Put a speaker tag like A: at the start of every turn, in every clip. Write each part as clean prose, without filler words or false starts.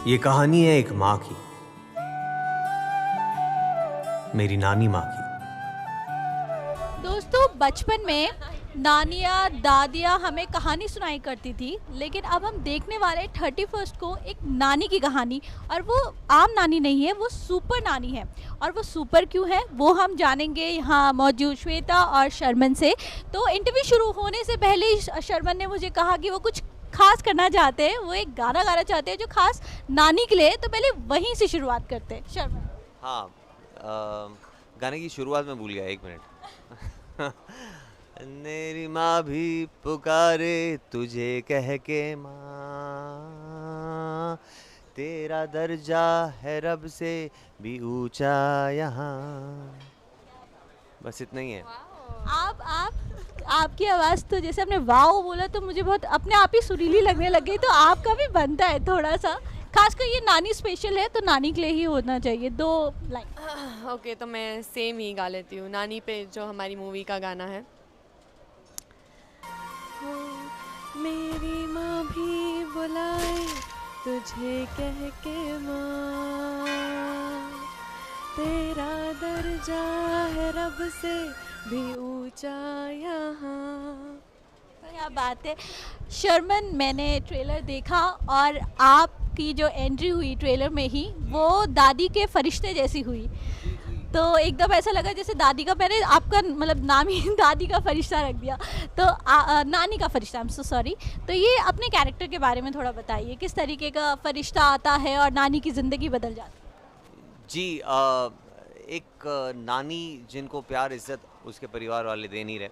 A: ये कहानी है एक माँ की, मेरी नानी माँ की।
B: दोस्तों, बचपन में नानियाँ दादियाँ हमें कहानी सुनाई करती थी, लेकिन अब हम देखने वाले 31 को एक नानी की कहानी। और वो आम नानी नहीं है, वो सुपर नानी है। और वो सुपर क्यों है वो हम जानेंगे यहाँ मौजूद श्वेता और शर्मन से। तो इंटरव्यू शुरू होने से पहले ही शर्मन ने मुझे कहा कि वो कुछ खास करना चाहते हैं, वो एक गाना गाना चाहते हैं जो खास नानी के लिए है। तो पहले वहीं से शुरुआत करते हैं शर्मन।
C: हाँ, गाने की शुरुआत में भूल गया, 1 मिनट। मेरी माँ भी पुकारे तुझे कह के माँ, तेरा दर्जा है रब से भी ऊंचा यहाँ। बस इतना ही है।
B: आपकी आवाज़ तो जैसे आपने वाओ बोला तो मुझे बहुत अपने आप ही सुरीली लगने लग गई। तो आपका भी बनता है थोड़ा सा, खासकर ये नानी स्पेशल है तो नानी के लिए ही होना चाहिए। 2 लाइन।
D: ओके, तो मैं सेम ही गा लेती हूँ नानी पे, जो हमारी मूवी का गाना है। मेरी माँ भी बुलाए तुझे कह के माँ, तेरा दर्जा है रब से भी ऊंचा यहाँ।
B: क्या बात है शर्मन। मैंने ट्रेलर देखा और आपकी जो एंट्री हुई ट्रेलर में ही वो दादी के फरिश्ते जैसी हुई। तो एकदम ऐसा लगा जैसे दादी का, मैंने आपका मतलब नाम ही दादी का फरिश्ता रख दिया। तो नानी का फरिश्ता, आई एम सो सॉरी। तो ये अपने कैरेक्टर के बारे में थोड़ा बताइए, किस तरीके का फरिश्ता आता है और नानी की ज़िंदगी बदल जाती है।
C: जी, एक नानी जिनको प्यार इज्जत उसके परिवार वाले दे नहीं रहे,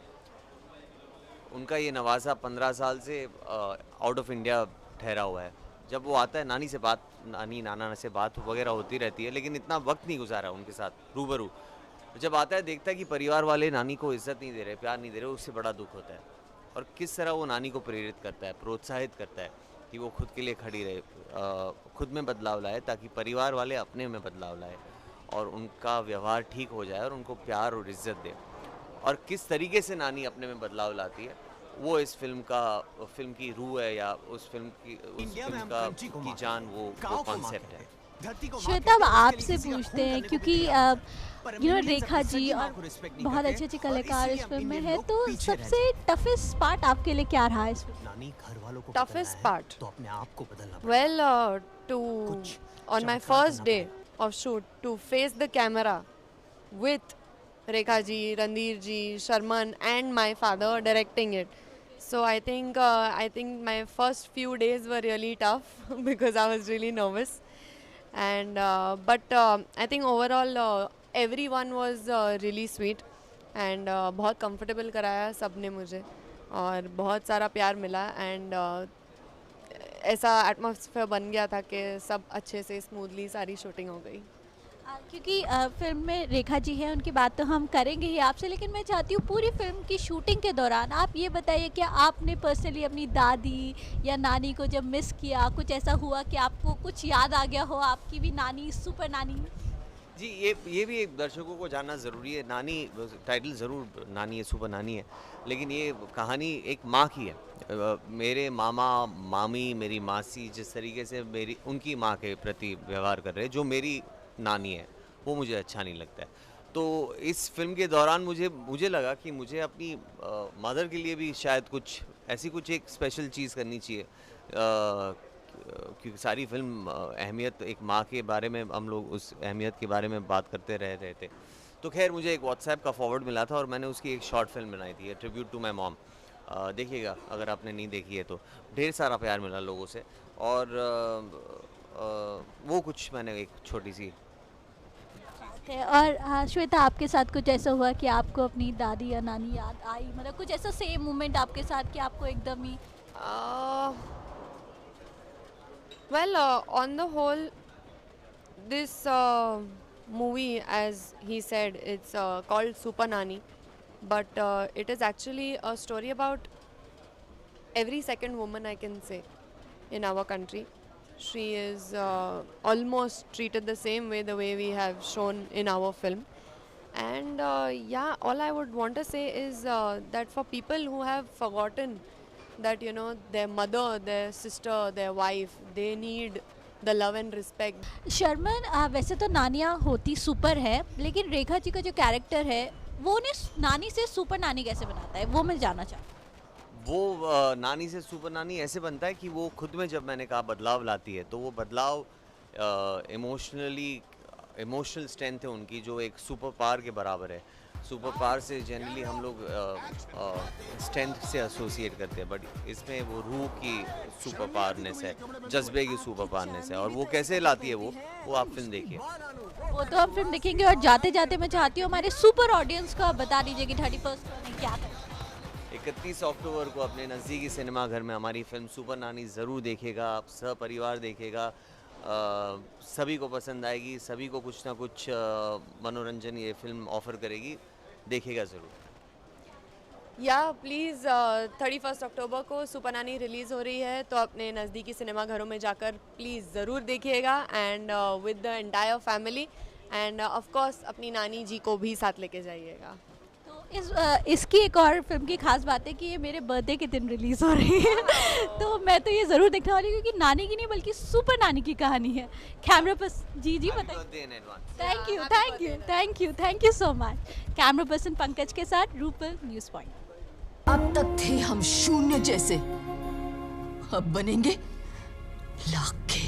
C: उनका ये नवासा 15 साल से आउट ऑफ इंडिया ठहरा हुआ है। जब वो आता है, नानी नाना से बात वगैरह होती रहती है, लेकिन इतना वक्त नहीं गुजारा उनके साथ रूबरू। जब आता है, देखता है कि परिवार वाले नानी को इज्जत नहीं दे रहे, प्यार नहीं दे रहे, उससे बड़ा दुख होता है। और किस तरह वो नानी को प्रेरित करता है, प्रोत्साहित करता है कि वो खुद के लिए खड़ी रहे, खुद में बदलाव लाए, ताकि परिवार वाले अपने में बदलाव लाए और उनका व्यवहार ठीक हो जाए और उनको प्यार और इज्जत दे। और किस तरीके से नानी अपने में बदलाव लाती है, वो इस फिल्म की रूह है, या उस फिल्म की जान, वो कॉन्सेप्ट है।
B: श्वेता, अब आपसे पूछते हैं क्योंकि रेखा जी और बहुत अच्छे अच्छे कलाकार इस फिल्म में है। तो सबसे टफेस्ट पार्ट आपके लिए क्या रहा है इस फिल्म?
D: Toughest part?
A: तो अपने आप को बदलना
D: Well, on my first day of shoot, to face the camera with Rekha ji, Randir ji, Sharman, and my father directing it. So I think my first few days were really tough because I was really nervous. And but I think overall everyone was really sweet and बहुत comfortable कराया सबने मुझे, और बहुत सारा प्यार मिला। And ऐसा एटमॉस्फेयर बन गया था कि सब अच्छे से स्मूथली सारी शूटिंग हो गई।
B: क्योंकि फिल्म में रेखा जी हैं, उनकी बात तो हम करेंगे ही आपसे, लेकिन मैं चाहती हूँ पूरी फिल्म की शूटिंग के दौरान आप ये बताइए कि आपने पर्सनली अपनी दादी या नानी को जब मिस किया, कुछ ऐसा हुआ कि आपको कुछ याद आ गया हो, आपकी भी नानी सुपर नानी?
C: जी, ये भी एक दर्शकों को जानना ज़रूरी है। नानी टाइटल ज़रूर नानी है, सुपर नानी है, लेकिन ये कहानी एक माँ की है। मेरे मामा मामी, मेरी मासी जिस तरीके से उनकी माँ के प्रति व्यवहार कर रहे हैं, जो मेरी नानी है, वो मुझे अच्छा नहीं लगता है। तो इस फिल्म के दौरान मुझे लगा कि मुझे अपनी मदर के लिए भी शायद कुछ एक स्पेशल चीज़ करनी चाहिए, क्योंकि सारी फिल्म अहमियत एक माँ के बारे में, हम लोग उस अहमियत के बारे में बात करते रहे थे। तो खैर, मुझे एक व्हाट्सएप का फॉरवर्ड मिला था और मैंने उसकी एक शॉर्ट फिल्म बनाई थी, ट्रिब्यूट टू माई मॉम। देखिएगा अगर आपने नहीं देखी है तो। ढेर सारा प्यार मिला लोगों से, और वो कुछ मैंने एक छोटी सी।
B: और श्वेता, आपके साथ कुछ ऐसा हुआ कि आपको अपनी दादी या नानी याद आई, मतलब कुछ ऐसा सेम मोमेंट आपके साथ कि आपको एकदम ही?
D: Well, on the whole, this movie, as he said, it's called Super Nani, but it is actually a story about every second woman, I can say, in our country. She is almost treated the same way, the way we have shown in our film. And yeah, all I would want to say is that for people who have forgotten that, their mother, their sister, their wife, they need the love and respect.
B: Sharman वैसे तो नानियाँ होती super है, लेकिन रेखा जी का जो character है वो उन्हें नानी से सुपर नानी कैसे बनाता है, वो मैं जानना चाहती
C: वो नानी से सुपर नानी ऐसे बनता है कि वो खुद में, जब मैंने कहा बदलाव लाती है, तो वो बदलाव इमोशनल स्ट्रेंथ है उनकी, जो एक सुपर पावर के बराबर है। सुपर पावर से जनरली हम लोग स्ट्रेंथ से एसोसिएट करते हैं, बट इसमें वो रूह की सुपर पावरनेस है, जज्बे की सुपर पावरनेस है, और वो कैसे लाती है वो आप फिल्म देखिए।
B: हूँ। वो तो हम फिल्म देखेंगे, और जाते जाते मैं चाहती हूँ हमारे सुपर ऑडियंस को आप बता दीजिए कि 31 को हमें क्या करना है।
C: 31 अक्टूबर को अपने नज़दीकी सिनेमा घर में हमारी फिल्म सुपर नानी ज़रूर देखेगा, आप सपरिवार देखेगा। सभी को पसंद आएगी, सभी को कुछ ना कुछ मनोरंजन ये फिल्म ऑफर करेगी, देखेगा ज़रूर।
D: या प्लीज़ 31 अक्टूबर को सुपर नानी रिलीज़ हो रही है, तो अपने नज़दीकी सिनेमा घरों में जाकर प्लीज़ ज़रूर देखिएगा, and with the entire family, end of course अपनी नानी जी को भी साथ लेके जाइएगा।
B: तो इसकी एक और फिल्म की खास बात है कि ये मेरे बर्थडे के दिन रिलीज़ हो रही है तो मैं तो ये ज़रूर देखने वाली हूँ, क्योंकि नानी की नहीं बल्कि सुपर नानी की कहानी है। कैमरा पर्सन जी बताइए। Thank you so much. Camera person Pankaj के साथ रूपल, न्यूज़ पॉइंट।
E: अब तक थे हम शून्य जैसे, अब बनेंगे लाख के।